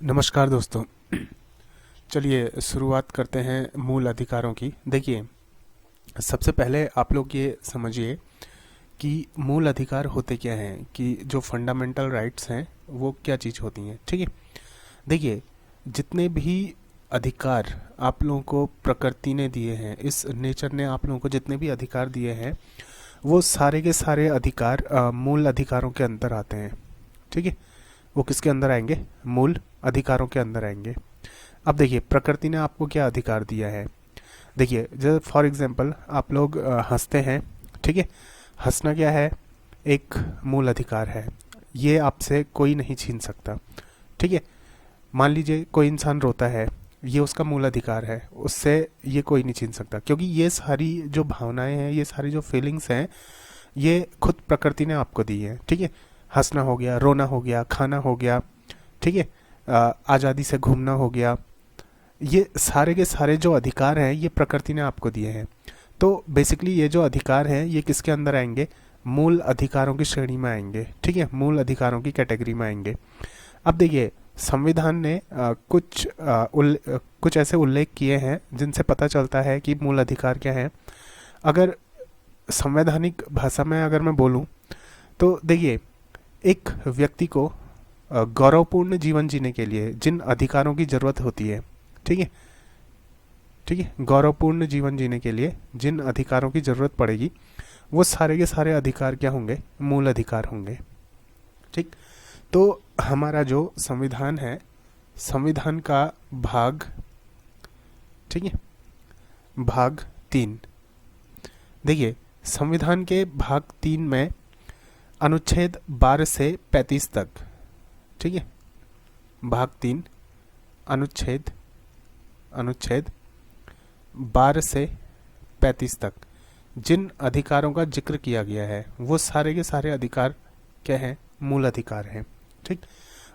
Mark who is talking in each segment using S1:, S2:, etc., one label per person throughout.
S1: नमस्कार दोस्तों। चलिए शुरुआत करते हैं मूल अधिकारों की। देखिए, सबसे पहले आप लोग ये समझिए कि मूल अधिकार होते क्या हैं, कि जो फंडामेंटल राइट्स हैं वो क्या चीज़ होती हैं। ठीक है, देखिए, जितने भी अधिकार आप लोगों को प्रकृति ने दिए हैं, इस नेचर ने आप लोगों को जितने भी अधिकार दिए हैं, वो सारे के सारे अधिकार मूल अधिकारों के अंदर आते हैं। ठीक है, वो किसके अंदर आएंगे? मूल अधिकारों के अंदर आएंगे। अब देखिए, प्रकृति ने आपको क्या अधिकार दिया है। देखिए, जैसे फॉर एग्जांपल आप लोग हंसते हैं। ठीक है, हंसना क्या है? एक मूल अधिकार है, ये आपसे कोई नहीं छीन सकता। ठीक है, मान लीजिए कोई इंसान रोता है, ये उसका मूल अधिकार है, उससे ये कोई नहीं छीन सकता, क्योंकि ये सारी जो भावनाएं हैं, ये सारी जो फीलिंग्स हैं, ये खुद प्रकृति ने आपको दी है। ठीक है, हंसना हो गया, रोना हो गया, खाना हो गया। ठीक है, आज़ादी से घूमना हो गया। ये सारे के सारे जो अधिकार हैं, ये प्रकृति ने आपको दिए हैं। तो बेसिकली ये जो अधिकार हैं, ये किसके अंदर आएंगे? मूल अधिकारों की श्रेणी में आएंगे। ठीक है, मूल अधिकारों की कैटेगरी में आएंगे। अब देखिए, संविधान ने कुछ ऐसे उल्लेख किए हैं जिनसे पता चलता है कि मूल अधिकार क्या है। अगर संवैधानिक भाषा में अगर मैं बोलूं, तो देखिए, एक व्यक्ति को गौरवपूर्ण जीवन जीने के लिए जिन अधिकारों की जरूरत होती है, ठीक है, ठीक है, गौरवपूर्ण जीवन जीने के लिए जिन अधिकारों की जरूरत पड़ेगी, वो सारे के सारे अधिकार क्या होंगे? मूल अधिकार होंगे। ठीक, तो हमारा जो संविधान है, संविधान का भाग, ठीक है, भाग 3। देखिए, संविधान के भाग 3 में अनुच्छेद 12 से 35 तक, ठीक है, भाग 3 अनुच्छेद अनुच्छेद 12 से 35 तक जिन अधिकारों का जिक्र किया गया है, वो सारे के सारे अधिकार क्या हैं? मूल अधिकार हैं। ठीक,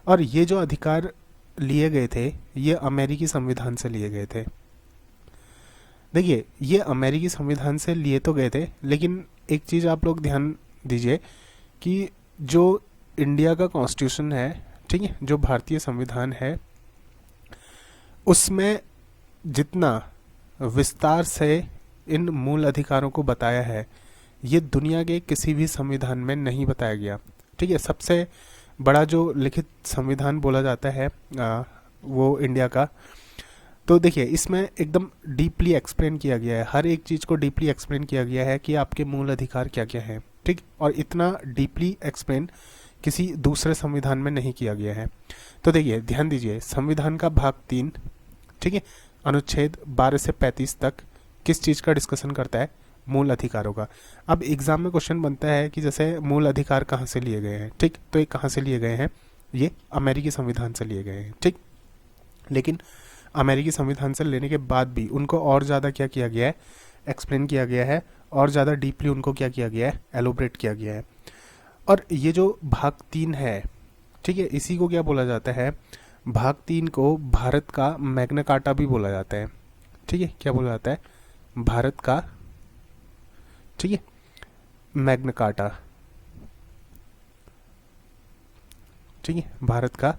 S1: और ये जो अधिकार लिए गए थे, ये अमेरिकी संविधान से लिए गए थे। देखिए, ये अमेरिकी संविधान से लिए तो गए थे, लेकिन एक चीज़ आप लोग ध्यान दीजिए कि जो इंडिया का कॉन्स्टिट्यूशन है, ठीक है, जो भारतीय संविधान है, उसमें जितना विस्तार से इन मूल अधिकारों को बताया है, ये दुनिया के किसी भी संविधान में नहीं बताया गया। ठीक है, सबसे बड़ा जो लिखित संविधान बोला जाता है वो इंडिया का। तो देखिए, इसमें एकदम डीपली एक्सप्लेन किया गया है, हर एक चीज़ को डीपली एक्सप्लेन किया गया है कि आपके मूल अधिकार क्या क्या हैं। ठीक, और इतना डीपली एक्सप्लेन किसी दूसरे संविधान में नहीं किया गया है। तो देखिए, ध्यान दीजिए, संविधान का भाग 3, ठीक है, अनुच्छेद 12 से 35 तक किस चीज़ का डिस्कशन करता है? मूल अधिकारों का। अब एग्जाम में क्वेश्चन बनता है कि जैसे मूल अधिकार कहाँ से लिए गए हैं। ठीक, तो ये कहाँ से लिए गए हैं? ये अमेरिकी संविधान से लिए गए हैं। ठीक, लेकिन अमेरिकी संविधान से लेने के बाद भी उनको और ज़्यादा क्या किया गया है? एक्सप्लेन किया गया है, और ज़्यादा डीपली उनको क्या किया गया है? एलोबरेट किया गया है। और ये जो भाग 3 है, ठीक है, इसी को क्या बोला जाता है? भाग 3 को भारत का मैग्ना कार्टा भी बोला जाता है। ठीक है, क्या बोला जाता है? भारत का, ठीक है, मैग्ना कार्टा। ठीक है, भारत का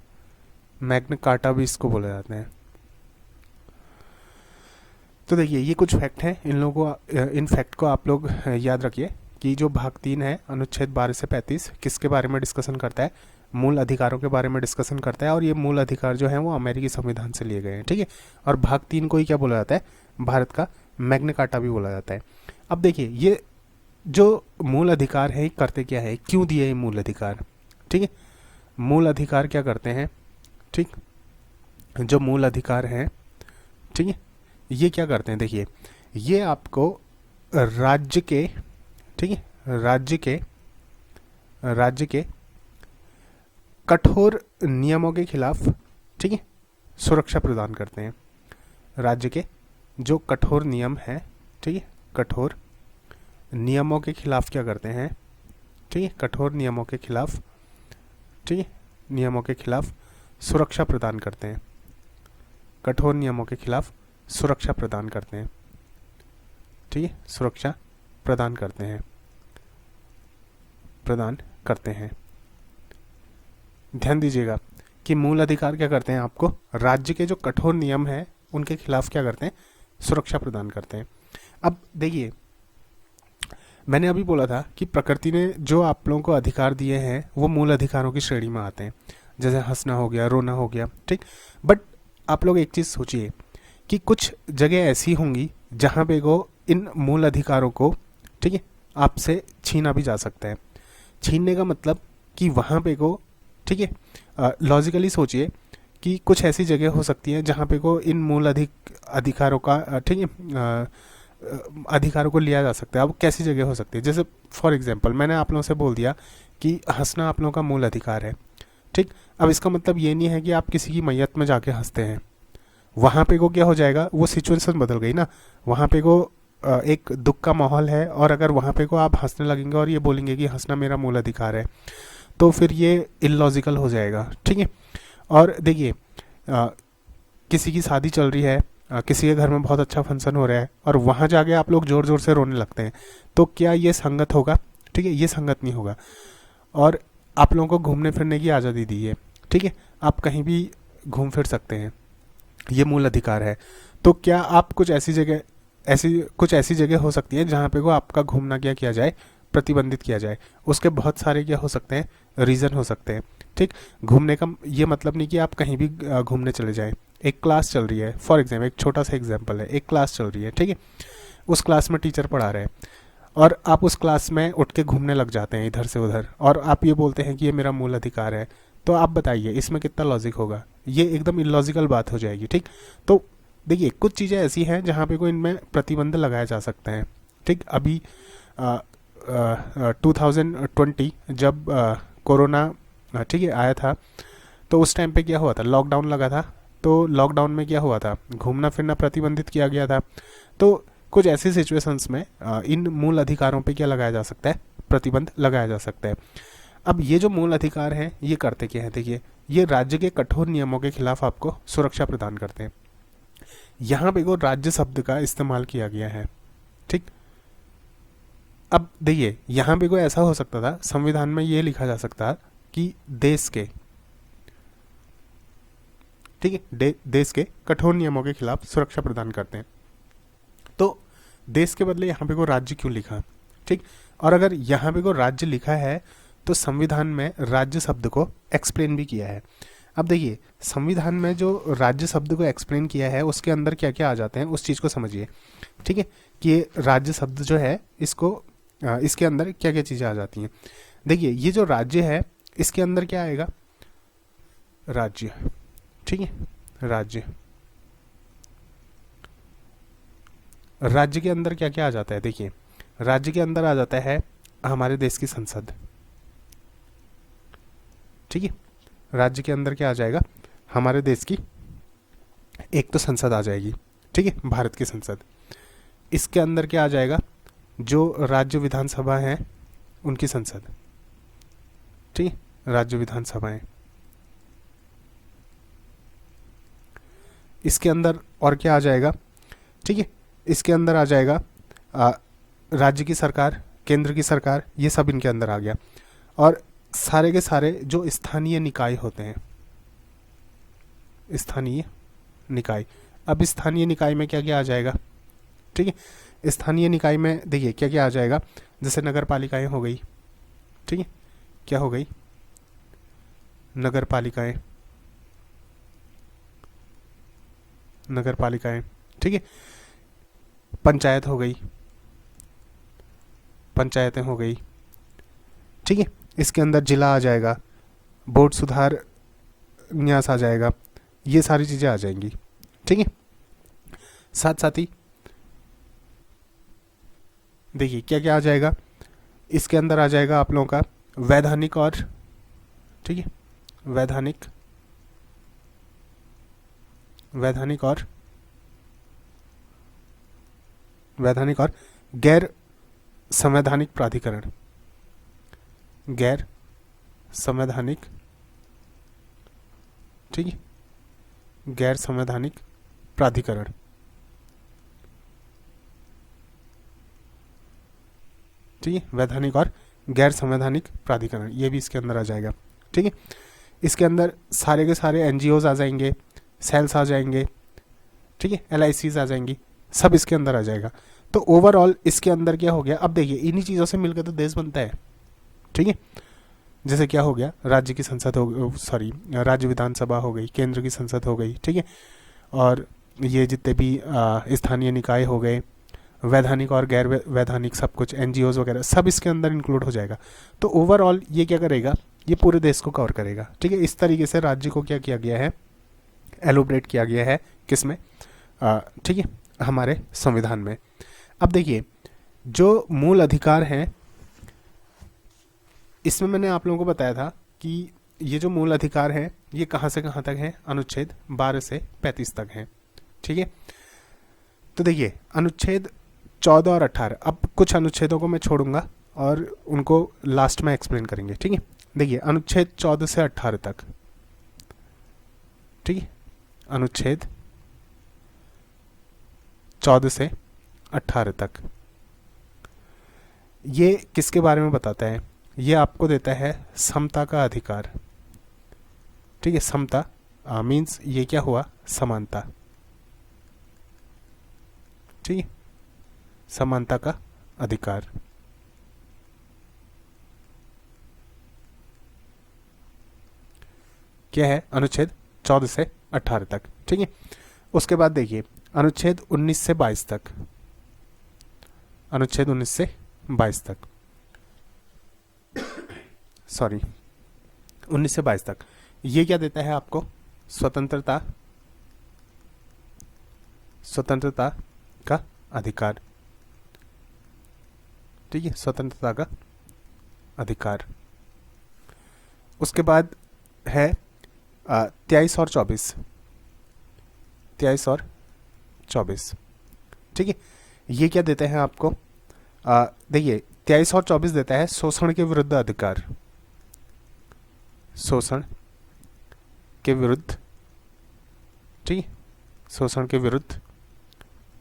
S1: मैग्ना कार्टा भी इसको बोला जाता है। तो देखिए, ये कुछ फैक्ट हैं, इन लोगों को, इन फैक्ट को आप लोग याद रखिए कि जो भाग 3 है, अनुच्छेद 12 से 35, किसके बारे में डिस्कशन करता है? मूल अधिकारों के बारे में डिस्कशन करता है। और ये मूल अधिकार जो है वो अमेरिकी संविधान से लिए गए हैं। ठीक है, और भाग 3 को ही क्या बोला जाता है? भारत का मैग्ना कार्टा भी बोला जाता है। अब देखिए, ये जो मूल अधिकार है, करते क्या है, क्यों दिए ये मूल अधिकार? ठीक है, मूल अधिकार क्या करते हैं? ठीक, जो मूल अधिकार हैं, ठीक है, ये क्या करते हैं? देखिए, ये आपको राज्य के, ठीक है, राज्य के कठोर नियमों के खिलाफ, ठीक है, सुरक्षा प्रदान करते हैं। राज्य के जो कठोर नियम हैं, ठीक है, कठोर नियमों के खिलाफ क्या करते हैं? ठीक है, कठोर नियमों के खिलाफ, ठीक है, नियमों के खिलाफ सुरक्षा प्रदान करते हैं। कठोर नियमों के खिलाफ सुरक्षा प्रदान करते हैं। ठीक है, सुरक्षा प्रदान करते हैं, प्रदान करते हैं। ध्यान दीजिएगा, कि मूल अधिकार क्या करते हैं, आपको राज्य के जो कठोर नियम है उनके खिलाफ क्या करते हैं, सुरक्षा प्रदान करते हैं। अब देखिए, मैंने अभी बोला था कि प्रकृति ने जो आप लोगों को अधिकार दिए हैं वो मूल अधिकारों की श्रेणी में आते हैं, जैसे हंसना हो गया, रोना हो गया, ठीक। बट आप लोग एक चीज़ सोचिए कि कुछ जगह ऐसी होंगी जहाँ पे को इन मूल अधिकारों को, ठीक है, आपसे छीना भी जा सकता है। छीनने का मतलब कि वहाँ पे को, ठीक है, लॉजिकली सोचिए कि कुछ ऐसी जगह हो सकती है जहाँ पे को इन मूल अधिकारों का, ठीक है, अधिकारों को लिया जा सकता है। अब कैसी जगह हो सकती है, जैसे फॉर एग्जांपल मैंने आप लोगों से बोल दिया कि हंसना आप लोगों का मूल अधिकार है, ठीक। अब इसका मतलब ये नहीं है कि आप किसी की मैयत में जाके हंसते हैं, वहाँ पे को क्या हो जाएगा, वो सिचुएशन बदल गई ना। वहाँ पे को एक दुख का माहौल है, और अगर वहाँ पे को आप हंसने लगेंगे और ये बोलेंगे कि हंसना मेरा मूल अधिकार है, तो फिर ये इलॉजिकल हो जाएगा, ठीक है। और देखिए, किसी की शादी चल रही है, किसी के घर में बहुत अच्छा फंक्शन हो रहा है, और वहाँ जाके आप लोग ज़ोर ज़ोर से रोने लगते हैं, तो क्या ये संगत होगा, ठीक है, ये संगत नहीं होगा। और आप लोगों को घूमने फिरने की आज़ादी दी है, ठीक है, आप कहीं भी घूम फिर सकते हैं, ये मूल अधिकार है। तो क्या आप कुछ ऐसी जगह हो सकती है जहाँ पे को आपका घूमना क्या किया जाए, प्रतिबंधित किया जाए। उसके बहुत सारे क्या हो सकते हैं, रीज़न हो सकते हैं, ठीक। घूमने का ये मतलब नहीं कि आप कहीं भी घूमने चले जाएं। एक क्लास चल रही है, फॉर एग्जाम्पल, एक छोटा सा एग्जाम्पल है, एक क्लास चल रही है, ठीक है, उस क्लास में टीचर पढ़ा रहे हैं, और आप उस क्लास में उठ के घूमने लग जाते हैं इधर से उधर, और आप ये बोलते हैं कि ये मेरा मूल अधिकार है। तो आप बताइए इसमें कितना लॉजिक होगा, ये एकदम इलॉजिकल बात हो जाएगी, ठीक। तो देखिए, कुछ चीज़ें ऐसी हैं जहाँ पे को इनमें प्रतिबंध लगाया जा सकता है, ठीक। अभी 2020 जब कोरोना, ठीक है, आया था, तो उस टाइम पे क्या हुआ था, लॉकडाउन लगा था। तो लॉकडाउन में क्या हुआ था, घूमना फिरना प्रतिबंधित किया गया था। तो कुछ ऐसी सिचुएशंस में इन मूल अधिकारों पे क्या लगाया जा सकता है, प्रतिबंध लगाया जा सकता है। अब ये जो मूल अधिकार हैं ये करते क्या हैं, देखिए, ये राज्य के कठोर नियमों के खिलाफ आपको सुरक्षा प्रदान करते हैं। यहाँ पे को राज्य शब्द का इस्तेमाल किया गया है, ठीक। अब देखिए, यहाँ पे को ऐसा हो सकता था, संविधान में ये लिखा जा सकता कि देश के, ठीक है, देश के कठोर नियमों के खिलाफ सुरक्षा प्रदान करते हैं। तो देश के बदले यहाँ पे को राज्य क्यों लिखा, ठीक। और अगर यहाँ पे को राज्य लिखा है तो संविधान में राज्य शब्द को एक्सप्लेन भी किया है। अब देखिए, संविधान में जो राज्य शब्द को एक्सप्लेन किया है उसके अंदर क्या क्या आ जाते हैं, उस चीज़ को समझिए, ठीक है, कि ये राज्य शब्द जो है इसको, इसके अंदर क्या क्या चीज़ें आ जाती हैं। देखिए, ये जो राज्य है इसके अंदर क्या आएगा, राज्य, ठीक है, राज्य। राज्य के अंदर क्या क्या आ जाता है, देखिए, राज्य के अंदर आ जाता है हमारे देश की संसद, ठीक है। राज्य के अंदर क्या आ जाएगा, हमारे देश की एक तो संसद आ जाएगी, ठीक है, भारत की संसद। इसके अंदर क्या आ जाएगा, जो राज्य विधानसभा है उनकी संसद, ठीक है, राज्य विधानसभाएं। इसके अंदर और क्या आ जाएगा, ठीक है, इसके अंदर आ जाएगा राज्य की सरकार, केंद्र की सरकार, ये सब इनके अंदर आ गया। और सारे के सारे जो स्थानीय निकाय होते हैं, स्थानीय निकाय। अब स्थानीय निकाय में क्या क्या आ जाएगा, ठीक है, स्थानीय निकाय में देखिए क्या क्या आ जाएगा, जैसे नगर पालिकाएं हो गई, ठीक है, क्या हो गई, नगर पालिकाएं, नगर पालिकाएं, ठीक है, पंचायत हो गई, पंचायतें हो गई, ठीक है। इसके अंदर जिला आ जाएगा, बोर्ड सुधार न्यास आ जाएगा, ये सारी चीज़ें आ जाएंगी, ठीक है। साथ साथ ही देखिए क्या क्या आ जाएगा, इसके अंदर आ जाएगा आप लोगों का वैधानिक और, ठीक है, वैधानिक, वैधानिक और, वैधानिक और गैर संवैधानिक प्राधिकरण, गैर संवैधानिक, ठीक है, गैर संवैधानिक प्राधिकरण, ठीक है, वैधानिक और गैर संवैधानिक प्राधिकरण, ये भी इसके अंदर आ जाएगा, ठीक है। इसके अंदर सारे के सारे एनजीओज आ जाएंगे, सेल्स आ जाएंगे, ठीक है, एलआईसीज आ जाएंगी, सब इसके अंदर आ जाएगा। तो ओवरऑल इसके अंदर क्या हो गया, अब देखिए इन्हीं चीज़ों से मिलकर तो देश बनता है, ठीक है। जैसे क्या हो गया, राज्य की संसद हो, सॉरी राज्य विधानसभा हो गई, केंद्र की संसद हो गई, ठीक है, और ये जितने भी स्थानीय निकाय हो गए, वैधानिक और गैर वैधानिक सब कुछ, एनजीओज वगैरह सब इसके अंदर इंक्लूड हो जाएगा। तो ओवरऑल ये क्या करेगा, ये पूरे देश को कवर करेगा, ठीक है। इस तरीके से राज्य को क्या किया गया है, एलोब्रेट किया गया है, किसमें, ठीक है, हमारे संविधान में। अब देखिए जो मूल अधिकार हैं, इसमें मैंने आप लोगों को बताया था कि ये जो मूल अधिकार हैं ये कहाँ से कहाँ तक हैं, अनुच्छेद 12 से 35 तक हैं, ठीक है। तो देखिए अनुच्छेद 14 और 18, अब कुछ अनुच्छेदों को मैं छोड़ूंगा और उनको लास्ट में एक्सप्लेन करेंगे, ठीक है। देखिए अनुच्छेद 14 से 18 तक, ठीक है, अनुच्छेद 14 से 18 तक ये किसके बारे में बताता है, ये आपको देता है समता का अधिकार, ठीक है। समता मीन्स ये क्या हुआ, समानता, ठीक है, समानता का अधिकार। क्या है, अनुच्छेद 14 से 18 तक, ठीक है। उसके बाद देखिए अनुच्छेद 19 से 22 तक, अनुच्छेद 19 से 22 तक, सॉरी 19 से 22 तक, ये क्या देता है आपको, स्वतंत्रता, स्वतंत्रता का अधिकार, ठीक है, स्वतंत्रता का अधिकार। उसके बाद है 23 और 24, 23 और 24, ठीक है। ये क्या देते हैं आपको, देखिए 23 और 24 देता है शोषण के विरुद्ध अधिकार, शोषण के विरुद्ध, ठीक है, शोषण के विरुद्ध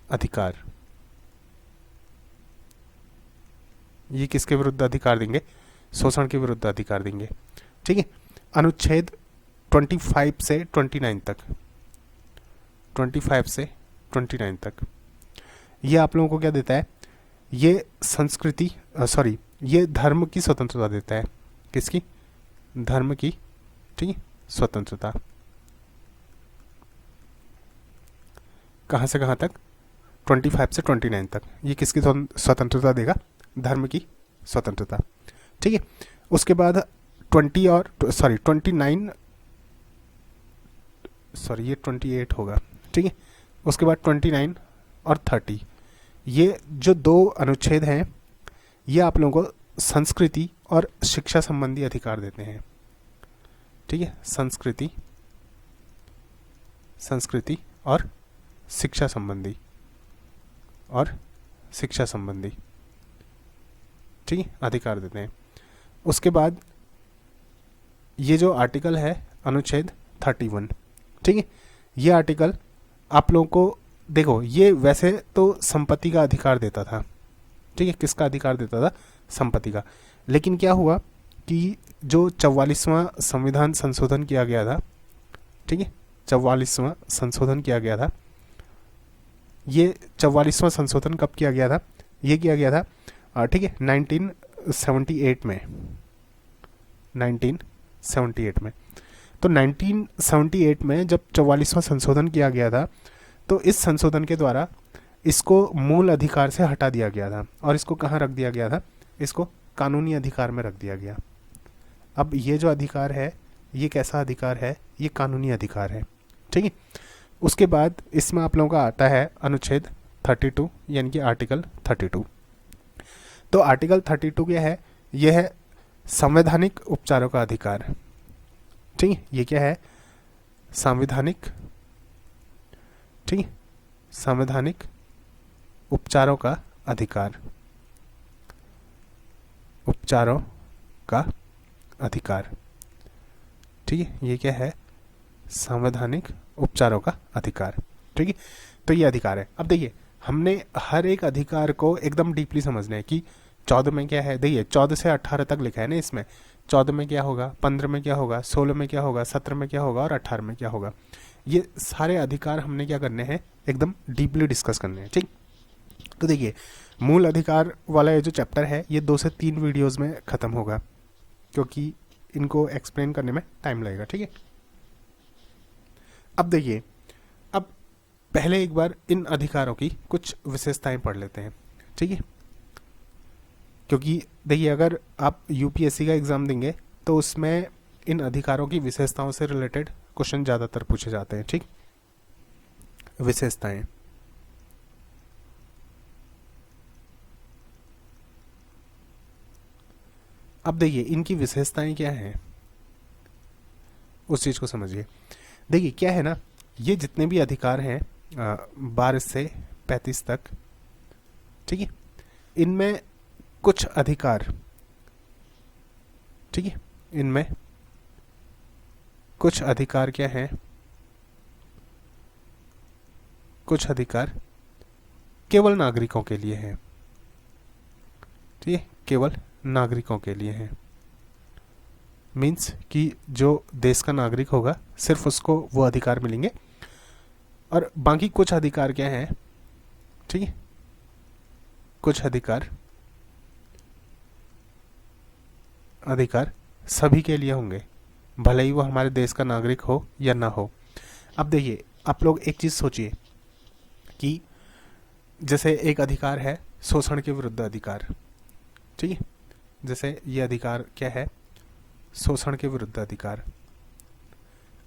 S1: अधिकार। ये किसके विरुद्ध अधिकार देंगे, शोषण के विरुद्ध अधिकार देंगे, ठीक है। अनुच्छेद 25 से 29 तक, 25 से 29 तक ये आप लोगों को क्या देता है, ये संस्कृति, सॉरी ये धर्म की स्वतंत्रता देता है, किसकी, धर्म की, ठीक है, स्वतंत्रता। कहाँ से कहाँ तक, 25 से 29 तक ये किसकी स्वतंत्रता देगा, धर्म की स्वतंत्रता, ठीक है। उसके बाद 20 और सॉरी 29, सॉरी ये 28 होगा, ठीक है। उसके बाद 29 और 30 ये जो दो अनुच्छेद हैं ये आप लोगों को संस्कृति और शिक्षा संबंधी अधिकार देते हैं, ठीक है, संस्कृति, संस्कृति और शिक्षा संबंधी, और शिक्षा संबंधी, ठीक है, अधिकार देते हैं। उसके बाद ये जो आर्टिकल है अनुच्छेद 31, ठीक है, ये आर्टिकल आप लोगों को देखो, ये वैसे तो संपत्ति का अधिकार देता था, ठीक है, किसका अधिकार देता था, संपत्ति का। लेकिन क्या हुआ कि जो 44वां संविधान संशोधन किया गया था, ठीक है, 44वां संशोधन किया गया था, ये 44वां संशोधन कब किया गया था, ये किया गया था, ठीक है, 1978 में, 1978 में। तो 1978 में जब 44वां संशोधन किया गया था तो इस संशोधन के द्वारा इसको मूल अधिकार से हटा दिया गया था और इसको कहाँ रख दिया गया था, इसको कानूनी अधिकार में रख दिया गया। अब ये जो अधिकार है ये कैसा अधिकार है, ये कानूनी अधिकार है, ठीक है। उसके बाद इसमें आप लोगों का आता है अनुच्छेद 32 यानी कि आर्टिकल 32। तो आर्टिकल 32 क्या है, यह है संवैधानिक उपचारों का अधिकार, ठीक है, ये क्या है, संवैधानिक, ठीक है, संवैधानिक उपचारों का अधिकार, उपचारों का अधिकार, ठीक है, ये क्या है, संवैधानिक उपचारों का अधिकार, ठीक है। तो ये अधिकार है। अब देखिए हमने हर एक अधिकार को एकदम डीपली समझना है कि 14 में क्या है, देखिए 14 से 18 तक लिखा है ना इसमें, 14 में क्या होगा, 15 में क्या होगा, 16 में क्या होगा, 17 में क्या होगा और 18 में क्या होगा। ये सारे अधिकार हमने क्या करने हैं, एकदम डीपली डिस्कस करने हैं। ठीक, तो देखिए मूल अधिकार वाला ये जो चैप्टर है ये 2 से 3 वीडियोस में ख़त्म होगा, क्योंकि इनको एक्सप्लेन करने में टाइम लगेगा। ठीक है, अब देखिए, अब पहले एक बार इन अधिकारों की कुछ विशेषताएं पढ़ लेते हैं। ठीक है, क्योंकि देखिए अगर आप यूपीएससी का एग्ज़ाम देंगे तो उसमें इन अधिकारों की विशेषताओं से रिलेटेड क्वेश्चन ज़्यादातर पूछे जाते हैं। ठीक, विशेषताएं, अब देखिए इनकी विशेषताएं क्या हैं, उस चीज़ को समझिए। देखिए क्या है ना, ये जितने भी अधिकार हैं 12 से 35 तक, ठीक है, इनमें कुछ अधिकार, ठीक है, इनमें कुछ अधिकार क्या हैं, कुछ अधिकार केवल नागरिकों के लिए हैं। ठीक है, केवल नागरिकों के लिए हैं, मीन्स कि जो देश का नागरिक होगा सिर्फ उसको वो अधिकार मिलेंगे, और बाकी कुछ अधिकार क्या हैं, ठीक है, कुछ अधिकार सभी के लिए होंगे, भले ही वो हमारे देश का नागरिक हो या ना हो। अब देखिए आप लोग एक चीज़ सोचिए कि जैसे एक अधिकार है शोषण के विरुद्ध अधिकार, ठीक है, जैसे ये अधिकार क्या है, शोषण के विरुद्ध अधिकार।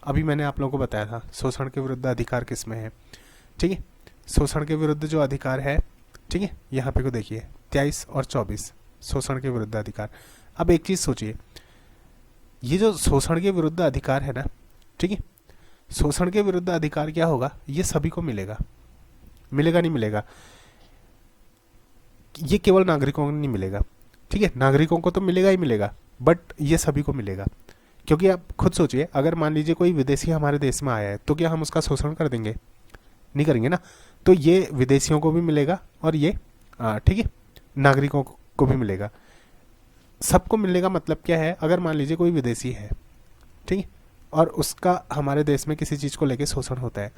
S1: अभी मैंने आप लोगों को बताया था शोषण के विरुद्ध अधिकार किस में है। ठीक है, शोषण के विरुद्ध जो अधिकार है, ठीक है, यहाँ पे को देखिए 23 और 24 शोषण के विरुद्ध अधिकार। अब एक चीज़ सोचिए, ये जो शोषण के विरुद्ध अधिकार है ना, ठीक है, शोषण के विरुद्ध अधिकार क्या होगा, ये सभी को मिलेगा, मिलेगा नहीं मिलेगा, ये केवल नागरिकों को नहीं मिलेगा। ठीक है, नागरिकों को तो मिलेगा ही मिलेगा, बट ये सभी को मिलेगा। क्योंकि आप खुद सोचिए, अगर मान लीजिए कोई विदेशी हमारे देश में आया है तो क्या हम उसका शोषण कर देंगे, नहीं करेंगे ना। तो ये विदेशियों को भी मिलेगा और ये ठीक है नागरिकों को भी मिलेगा, सबको मिलने का मतलब क्या है, अगर मान लीजिए कोई विदेशी है, ठीक है, और उसका हमारे देश में किसी चीज़ को लेके शोषण होता है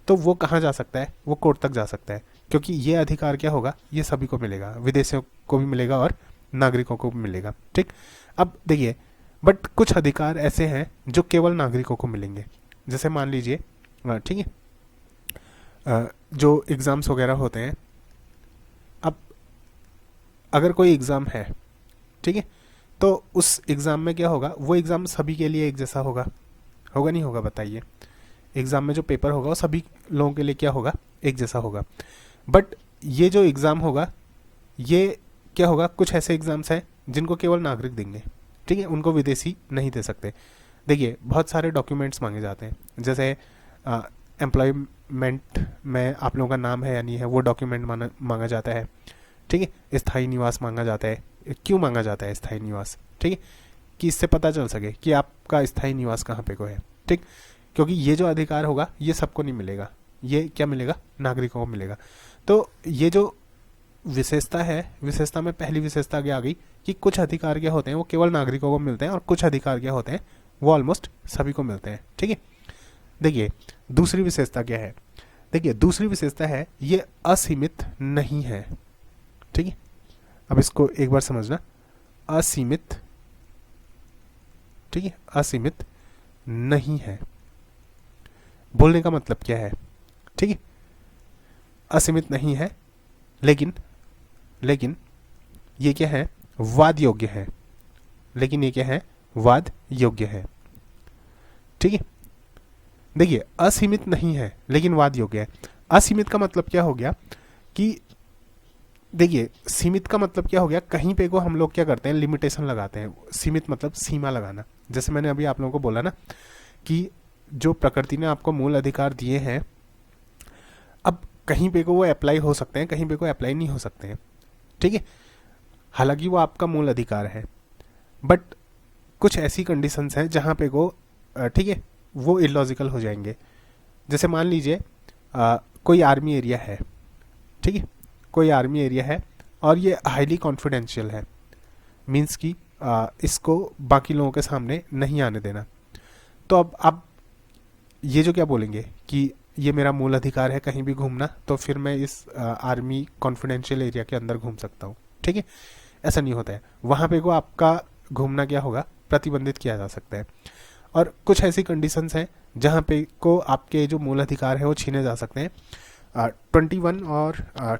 S1: तो वो कहाँ जा सकता है, वो कोर्ट तक जा सकता है, क्योंकि ये अधिकार क्या होगा, ये सभी को मिलेगा, विदेशियों को भी मिलेगा और नागरिकों को भी मिलेगा। ठीक, अब देखिए बट कुछ अधिकार ऐसे हैं जो केवल नागरिकों को मिलेंगे। जैसे मान लीजिए ठीक है, जो एग्ज़ाम्स वगैरह होते हैं, अब अगर कोई एग्ज़ाम है, ठीक है, तो उस एग्ज़ाम में क्या होगा, वो एग्ज़ाम सभी के लिए एक जैसा होगा, होगा नहीं होगा बताइए। एग्ज़ाम में जो पेपर होगा वो सभी लोगों के लिए क्या होगा, एक जैसा होगा। बट ये जो एग्ज़ाम होगा ये क्या होगा, कुछ ऐसे एग्ज़ाम्स हैं जिनको केवल नागरिक देंगे, ठीक है, उनको विदेशी नहीं दे सकते। देखिए बहुत सारे डॉक्यूमेंट्स मांगे जाते हैं, जैसे एम्प्लॉयमेंट में आप लोगों का नाम है या नहीं है वो डॉक्यूमेंट मांगा जाता है, ठीक है, स्थायी निवास मांगा जाता है। क्यों मांगा जाता है स्थायी निवास, ठीक है, कि इससे पता चल सके कि आपका स्थायी निवास कहाँ पे को है। ठीक, क्योंकि ये जो अधिकार होगा ये सबको नहीं मिलेगा, ये क्या मिलेगा, नागरिकों को मिलेगा। तो ये जो विशेषता है, विशेषता में पहली विशेषता क्या आ गई कि कुछ अधिकार क्या होते हैं वो केवल नागरिकों को मिलते हैं और कुछ अधिकार क्या होते हैं वो ऑलमोस्ट सभी को मिलते हैं। ठीक है, देखिए दूसरी विशेषता क्या है, देखिए दूसरी विशेषता है ये असीमित नहीं है। ठीक है, अब इसको एक बार समझना, असीमित, ठीक है, असीमित नहीं है, बोलने का मतलब क्या है, ठीक है, असीमित नहीं है, लेकिन ये क्या है, वाद योग्य है, लेकिन ये क्या है, वाद योग्य है। ठीक है, देखिए असीमित नहीं है लेकिन वाद योग्य है। असीमित का मतलब क्या हो गया कि देखिए सीमित का मतलब क्या हो गया, कहीं पे को हम लोग क्या करते हैं, लिमिटेशन लगाते हैं। सीमित मतलब सीमा लगाना। जैसे मैंने अभी आप लोगों को बोला ना कि जो प्रकृति ने आपको मूल अधिकार दिए हैं, अब कहीं पे को वो अप्लाई हो सकते हैं, कहीं पे को अप्लाई नहीं हो सकते हैं। ठीक है, हालांकि वो आपका मूल अधिकार है, बट कुछ ऐसी कंडीशंस हैं जहाँ पे को ठीक है वो इलॉजिकल हो जाएंगे। जैसे मान लीजिए कोई आर्मी एरिया है, ठीक है, कोई आर्मी एरिया है और ये हाईली कॉन्फिडेंशियल है, मीन्स कि इसको बाकी लोगों के सामने नहीं आने देना। तो अब आप ये जो क्या बोलेंगे कि ये मेरा मूल अधिकार है कहीं भी घूमना, तो फिर मैं इस आर्मी कॉन्फिडेंशियल एरिया के अंदर घूम सकता हूँ, ठीक है। ऐसा नहीं होता है, वहाँ पे को आपका घूमना क्या होगा, प्रतिबंधित किया जा सकता है। और कुछ ऐसी कंडीशंस हैं जहाँ पे को आपके जो मूल अधिकार है वो छीने जा सकते हैं। 21 और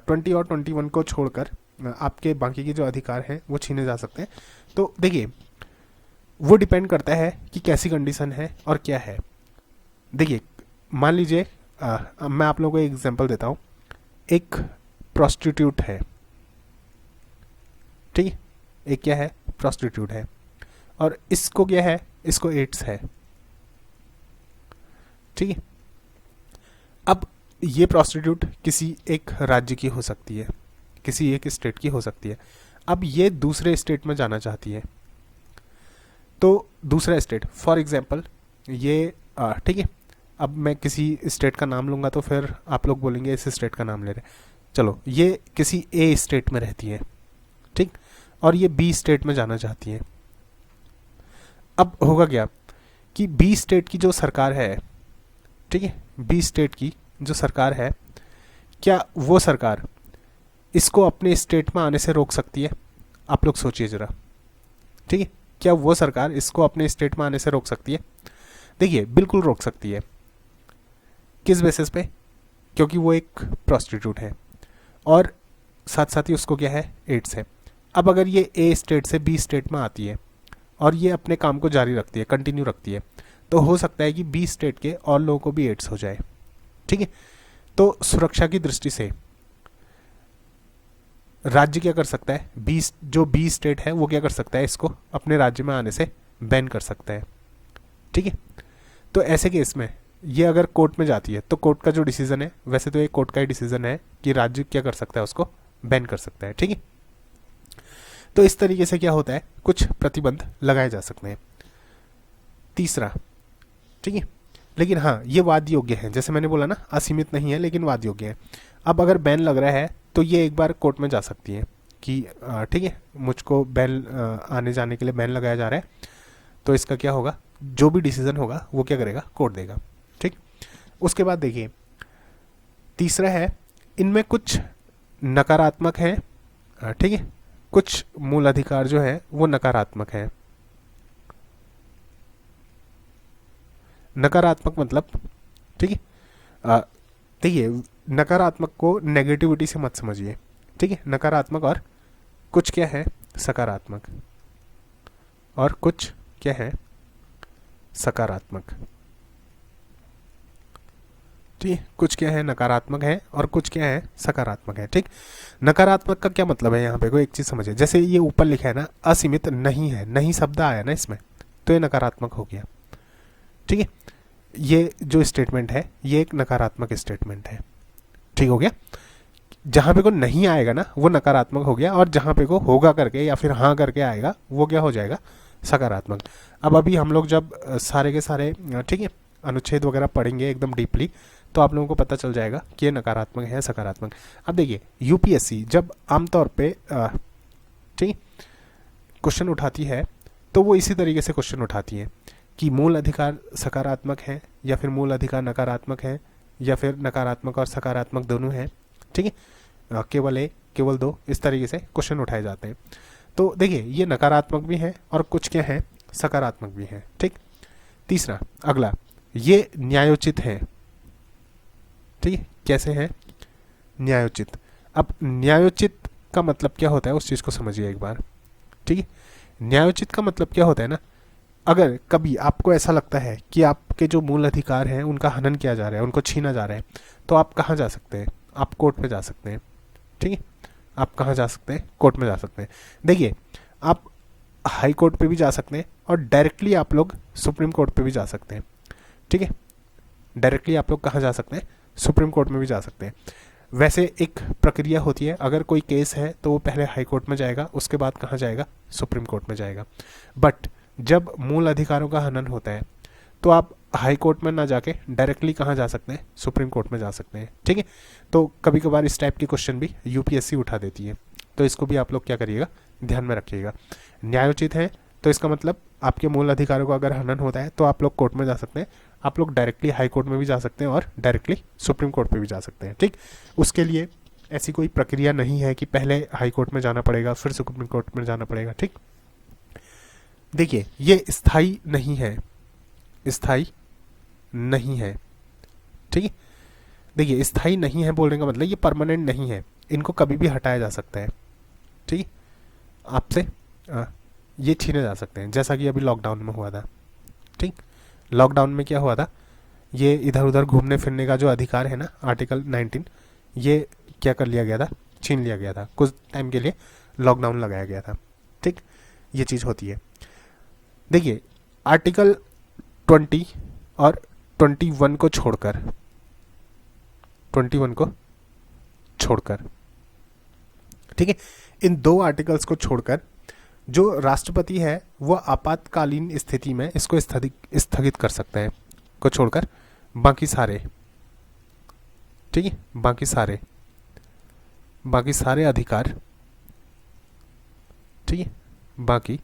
S1: 20 और 21 को छोड़कर आपके बाकी के जो अधिकार हैं वो छीने जा सकते हैं। तो देखिए, वो डिपेंड करता है कि कैसी कंडीशन है और क्या है। देखिए, मान लीजिए मैं आप लोगों को एक एग्जांपल देता हूँ। एक प्रोस्टिट्यूट है, ठीक है, एक क्या है, प्रोस्टिट्यूट है, और इसको क्या है, इसको एड्स है, ठीक है। अब ये प्रोस्टिट्यूट किसी एक राज्य की हो सकती है, किसी एक स्टेट की हो सकती है। अब ये दूसरे स्टेट में जाना चाहती है, तो दूसरा स्टेट, फॉर एग्जांपल ये ठीक है, अब मैं किसी स्टेट का नाम लूँगा तो फिर आप लोग बोलेंगे इस स्टेट का नाम ले रहे। चलो, ये किसी ए स्टेट में रहती है, ठीक, और ये बी स्टेट में जाना चाहती है। अब होगा क्या कि बी स्टेट की जो सरकार है, ठीक है, बी स्टेट की जो सरकार है, क्या वो सरकार इसको अपने स्टेट में आने से रोक सकती है? आप लोग सोचिए ज़रा, ठीक है, क्या वो सरकार इसको अपने स्टेट में आने से रोक सकती है? देखिए, बिल्कुल रोक सकती है। किस बेसिस पे? क्योंकि वो एक प्रोस्टिट्यूट है और साथ साथ ही उसको क्या है, एड्स है। अब अगर ये ए स्टेट से बी स्टेट में आती है और ये अपने काम को जारी रखती है, कंटिन्यू रखती है, तो हो सकता है कि बी स्टेट के और लोगों को भी एड्स हो जाए, ठीक है। तो सुरक्षा की दृष्टि से राज्य क्या कर सकता है, जो बी स्टेट है वो क्या कर सकता है, इसको अपने राज्य में आने से बैन कर सकता है, ठीक है। तो ऐसे केस में ये अगर कोर्ट में जाती है तो कोर्ट का जो डिसीजन है, वैसे तो ये कोर्ट का ही डिसीजन है कि राज्य क्या कर सकता है, उसको बैन कर सकता है, ठीक है। तो इस तरीके से क्या होता है, कुछ प्रतिबंध लगाए जा सकते हैं। तीसरा, ठीक है, लेकिन हाँ, ये वाद योग्य है, जैसे मैंने बोला ना, असीमित नहीं है लेकिन वाद योग्य है। अब अगर बैन लग रहा है तो ये एक बार कोर्ट में जा सकती है कि ठीक है, मुझको बैन आने जाने के लिए बैन लगाया जा रहा है, तो इसका क्या होगा, जो भी डिसीजन होगा वो क्या करेगा, कोर्ट देगा, ठीक। उसके बाद देखिए, तीसरा है, इनमें कुछ नकारात्मक है, ठीक है, कुछ मूल अधिकार जो है वो नकारात्मक है। नकारात्मक मतलब, ठीक है, देखिए, नकारात्मक को नेगेटिविटी से मत समझिए, ठीक है। नकारात्मक और कुछ क्या है, सकारात्मक, और कुछ क्या है, सकारात्मक, ठीक है। कुछ क्या है, नकारात्मक है, और कुछ क्या है, सकारात्मक है, ठीक। नकारात्मक का क्या मतलब है, यहाँ पे कोई एक चीज समझिए। जैसे ये ऊपर लिखा है ना, असीमित नहीं है, नहीं शब्द आया ना इसमें, तो ये नकारात्मक हो गया, ठीक है। ये जो स्टेटमेंट है ये एक नकारात्मक स्टेटमेंट है, ठीक हो गया। जहां पे को नहीं आएगा ना वो नकारात्मक हो गया, और जहां पे को होगा करके या फिर हाँ करके आएगा वो क्या हो जाएगा, सकारात्मक। अब अभी हम लोग जब सारे के सारे, ठीक है, अनुच्छेद वगैरह पढ़ेंगे एकदम डीपली, तो आप लोगों को पता चल जाएगा कि ये नकारात्मक है, सकारात्मक। अब देखिए, यूपीएससी जब आमतौर पे ठीक क्वेश्चन उठाती है तो वो इसी तरीके से क्वेश्चन उठाती है कि मूल अधिकार सकारात्मक है या फिर मूल अधिकार नकारात्मक है या फिर नकारात्मक और सकारात्मक दोनों हैं, ठीक है, केवल एक, केवल दो, इस तरीके से क्वेश्चन उठाए जाते हैं। तो देखिए, ये नकारात्मक भी है और कुछ क्या है, सकारात्मक भी है, ठीक। तीसरा, अगला, ये न्यायोचित है, ठीक है। कैसे है, न्यायोचित। अब न्यायोचित का मतलब क्या होता है, उस चीज को समझिए एक बार, ठीक है। न्यायोचित का मतलब क्या होता है ना, अगर कभी आपको ऐसा लगता है कि आपके जो मूल अधिकार हैं उनका हनन किया जा रहा है, उनको छीना जा रहा है, तो आप कहाँ जा सकते हैं, आप कोर्ट में जा सकते हैं, ठीक है। आप कहाँ जा सकते हैं, कोर्ट में जा सकते हैं। देखिए, आप हाई कोर्ट पे भी जा सकते हैं और डायरेक्टली आप लोग सुप्रीम कोर्ट पे भी जा सकते हैं, ठीक है। डायरेक्टली आप लोग कहाँ जा सकते हैं, सुप्रीम कोर्ट में भी जा सकते हैं। वैसे एक प्रक्रिया होती है, अगर कोई केस है तो वो पहले हाई कोर्ट में जाएगा, उसके बाद कहाँ जाएगा, सुप्रीम कोर्ट में जाएगा। बट जब मूल अधिकारों का हनन होता है तो आप हाई कोर्ट में ना जाके डायरेक्टली कहाँ जा सकते हैं, सुप्रीम कोर्ट में जा सकते हैं, ठीक है। तो कभी कभार इस टाइप के क्वेश्चन भी यूपीएससी उठा देती है, तो इसको भी आप लोग क्या करिएगा, ध्यान में रखिएगा। न्यायोचित है तो इसका मतलब आपके मूल अधिकारों का अगर हनन होता है तो आप लोग कोर्ट में जा सकते हैं, आप लोग डायरेक्टली हाई कोर्ट में भी जा सकते हैं और डायरेक्टली सुप्रीम कोर्ट पे भी जा सकते हैं। ठीक, उसके लिए ऐसी कोई प्रक्रिया नहीं है कि पहले हाई कोर्ट में जाना पड़ेगा फिर सुप्रीम कोर्ट में जाना पड़ेगा। ठीक, देखिए ये स्थायी नहीं है, स्थायी नहीं है। ठीक है, देखिए स्थायी नहीं है बोलने का मतलब ये परमानेंट नहीं है, इनको कभी भी हटाया जा सकता है। ठीक है, आपसे ये छीने जा सकते हैं, जैसा कि अभी लॉकडाउन में हुआ था। ठीक, लॉकडाउन में क्या हुआ था, ये इधर उधर घूमने फिरने का जो अधिकार है ना, आर्टिकल 19, ये क्या कर लिया गया था, छीन लिया गया था। कुछ टाइम के लिए लॉकडाउन लगाया गया था। ठीक, ये चीज़ होती है। देखिए आर्टिकल 20 और 21 को छोड़कर, 21 को छोड़कर, ठीक है, इन दो आर्टिकल्स को छोड़कर जो राष्ट्रपति है वो आपातकालीन स्थिति में इसको स्थगित कर सकता है, को छोड़कर बाकी सारे, ठीक है, बाकी सारे अधिकार, ठीक है, बाकी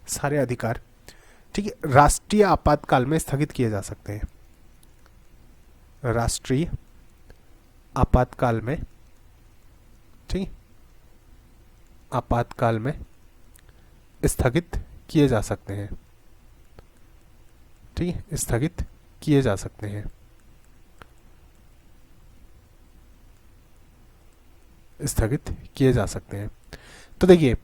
S1: सारे अधिकार, ठीक है, राष्ट्रीय आपातकाल में स्थगित किए जा सकते हैं। राष्ट्रीय आपातकाल में, ठीक, आपातकाल में स्थगित किए जा सकते हैं। ठीक है, स्थगित किए जा सकते हैं, स्थगित किए जा सकते हैं। तो देखिए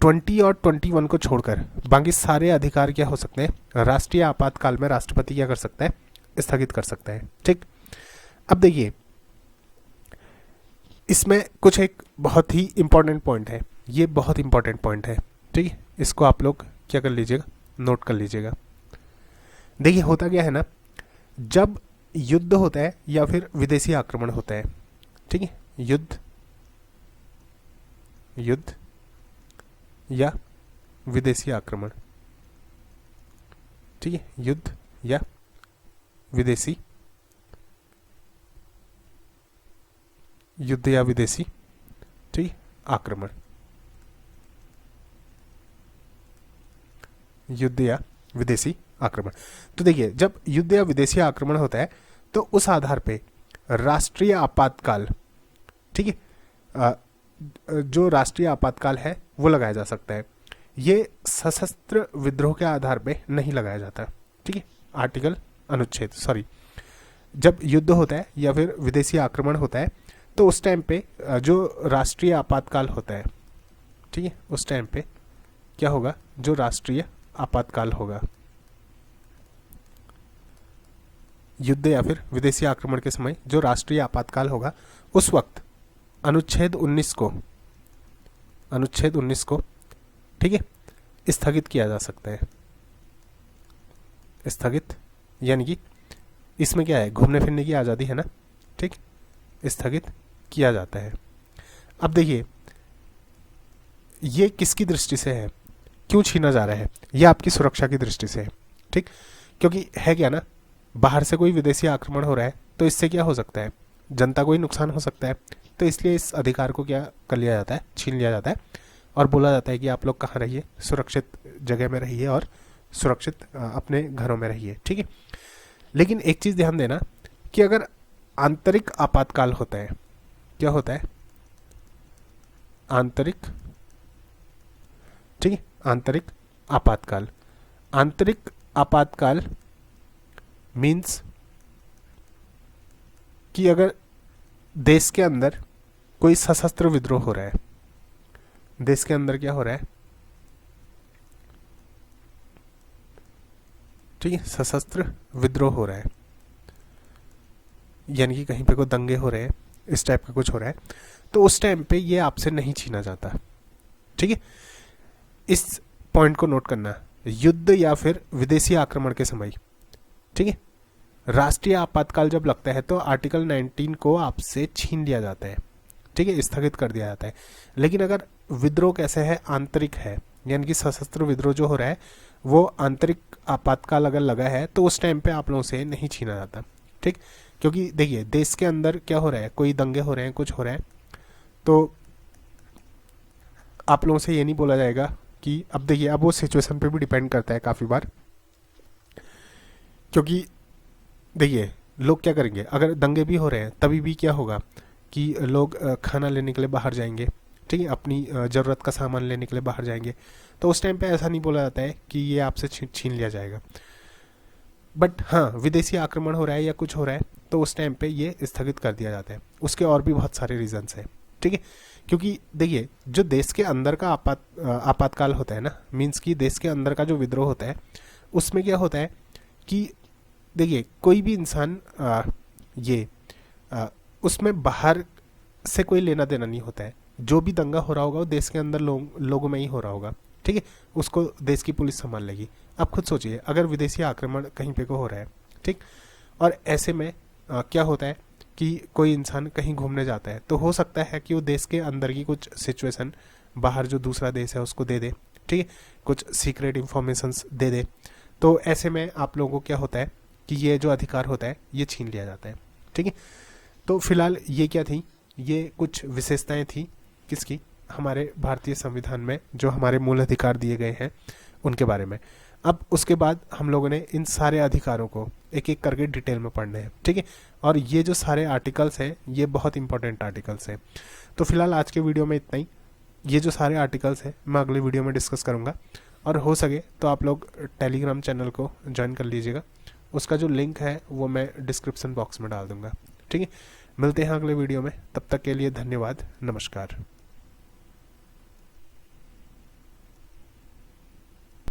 S1: 20 और 21 को छोड़कर बाकी सारे अधिकार क्या हो सकते हैं, राष्ट्रीय आपातकाल में राष्ट्रपति क्या कर सकता है, स्थगित कर सकता है। ठीक, अब देखिए इसमें कुछ एक बहुत ही इंपॉर्टेंट पॉइंट है, ये बहुत इंपॉर्टेंट पॉइंट है। ठीक है, इसको आप लोग क्या कर लीजिएगा, नोट कर लीजिएगा। देखिए होता क्या है ना, जब युद्ध होता है या फिर विदेशी आक्रमण होता है, ठीक है, युद्ध या विदेशी आक्रमण, ठीक है, युद्ध या विदेशी, युद्ध या विदेशी, ठीक, आक्रमण, युद्ध या विदेशी आक्रमण। तो देखिए जब युद्ध या विदेशी आक्रमण होता है तो उस आधार पे राष्ट्रीय आपातकाल, ठीक है, जो राष्ट्रीय आपातकाल है वो लगाया जा सकता है। ये सशस्त्र विद्रोह के आधार पे नहीं लगाया जाता। ठीक है, आर्टिकल अनुच्छेद सॉरी, जब युद्ध होता है या फिर विदेशी आक्रमण होता है तो उस टाइम पे जो राष्ट्रीय आपातकाल होता है, ठीक है, उस टाइम पे क्या होगा, जो राष्ट्रीय आपातकाल होगा युद्ध या फिर विदेशी आक्रमण के समय, जो राष्ट्रीय आपातकाल होगा उस वक्त अनुच्छेद 19 को, ठीक है, स्थगित किया जा सकता है। स्थगित यानी कि इसमें क्या है, घूमने फिरने की आज़ादी है ना, ठीक, स्थगित किया जाता है। अब देखिए ये किसकी दृष्टि से है, क्यों छीना जा रहा है, ये आपकी सुरक्षा की दृष्टि से है। ठीक, क्योंकि है क्या ना, बाहर से कोई विदेशी आक्रमण हो रहा है तो इससे क्या हो सकता है, जनता को ही नुकसान हो सकता है। तो इसलिए इस अधिकार को क्या कर लिया जाता है, छीन लिया जाता है और बोला जाता है कि आप लोग कहाँ रहिए, सुरक्षित जगह में रहिए और सुरक्षित अपने घरों में रहिए। ठीक है, लेकिन एक चीज़ ध्यान देना कि अगर आंतरिक आपातकाल होता है, क्या होता है, आंतरिक, ठीक है, आंतरिक आपातकाल, आंतरिक आपातकाल मीन्स कि अगर देश के अंदर कोई सशस्त्र विद्रोह हो रहा है, देश के अंदर क्या हो रहा है, ठीक है, सशस्त्र विद्रोह हो रहा है, यानी कि कहीं पे कोई दंगे हो रहे हैं, इस टाइप का कुछ हो रहा है, तो उस टाइम पे ये आपसे नहीं छीना जाता। ठीक है, इस पॉइंट को नोट करना, युद्ध या फिर विदेशी आक्रमण के समय, ठीक है, राष्ट्रीय आपातकाल जब लगता है तो आर्टिकल 19 को आपसे छीन लिया जाता है। ठीक है, स्थगित कर दिया जाता है। लेकिन अगर विद्रोह कैसे है, आंतरिक है, यानी कि सशस्त्र विद्रोह जो हो रहा है वो आंतरिक आपातकाल अगर लगा है तो उस टाइम पे आप लोगों से नहीं छीना जाता। ठीक, क्योंकि देखिए देश के अंदर क्या हो रहा है, कोई दंगे हो रहे हैं, कुछ हो रहा है, तो आप लोगों से ये नहीं बोला जाएगा कि अब देखिए, अब वो सिचुएशन पे भी डिपेंड करता है काफ़ी बार, क्योंकि देखिए लोग क्या करेंगे, अगर दंगे भी हो रहे हैं तभी भी क्या होगा कि लोग खाना लेने के लिए बाहर जाएंगे, ठीक है, अपनी ज़रूरत का सामान लेने के लिए बाहर जाएंगे। तो उस टाइम पे ऐसा नहीं बोला जाता है कि ये आपसे छीन लिया जाएगा। बट हाँ, विदेशी आक्रमण हो रहा है या कुछ हो रहा है तो उस टाइम पे ये स्थगित कर दिया जाता है। उसके और भी बहुत सारे रीजंस हैं, ठीक है। क्योंकि देखिए, जो देश के अंदर का आपातकाल होता है ना, मीन्स कि देश के अंदर का जो विद्रोह होता है, उसमें क्या होता है कि देखिए कोई भी इंसान उसमें बाहर से कोई लेना देना नहीं होता है। जो भी दंगा हो रहा होगा वो देश के अंदर लोगों में ही हो रहा होगा, ठीक है। उसको देश की पुलिस संभाल लेगी। आप खुद सोचिए, अगर विदेशी आक्रमण कहीं पे को हो रहा है, ठीक, और ऐसे में क्या होता है कि कोई इंसान कहीं घूमने जाता है तो हो सकता है कि वो देश के अंदर की कुछ सिचुएशन बाहर जो दूसरा देश है उसको दे दे, ठीक है, कुछ सीक्रेट इंफॉर्मेशंस दे दे। तो ऐसे में आप लोगों को क्या होता है कि ये जो अधिकार होता है ये छीन लिया जाता है, ठीक है। तो फिलहाल ये क्या थी, ये कुछ विशेषताएं थी किसकी, हमारे भारतीय संविधान में जो हमारे मूल अधिकार दिए गए हैं उनके बारे में। अब उसके बाद हम लोगों ने इन सारे अधिकारों को एक एक करके डिटेल में पढ़ने हैं, ठीक है। और ये जो सारे आर्टिकल्स हैं ये बहुत इंपॉर्टेंट आर्टिकल्स हैं। तो फिलहाल आज के वीडियो में इतना ही। ये जो सारे आर्टिकल्स हैं मैं अगले वीडियो में डिस्कस करूँगा, और हो सके तो आप लोग टेलीग्राम चैनल को ज्वाइन कर लीजिएगा। उसका जो लिंक है वो मैं डिस्क्रिप्शन बॉक्स में डाल दूँगा, ठीक है। मिलते हैं अगले वीडियो में, तब तक के लिए धन्यवाद, नमस्कार।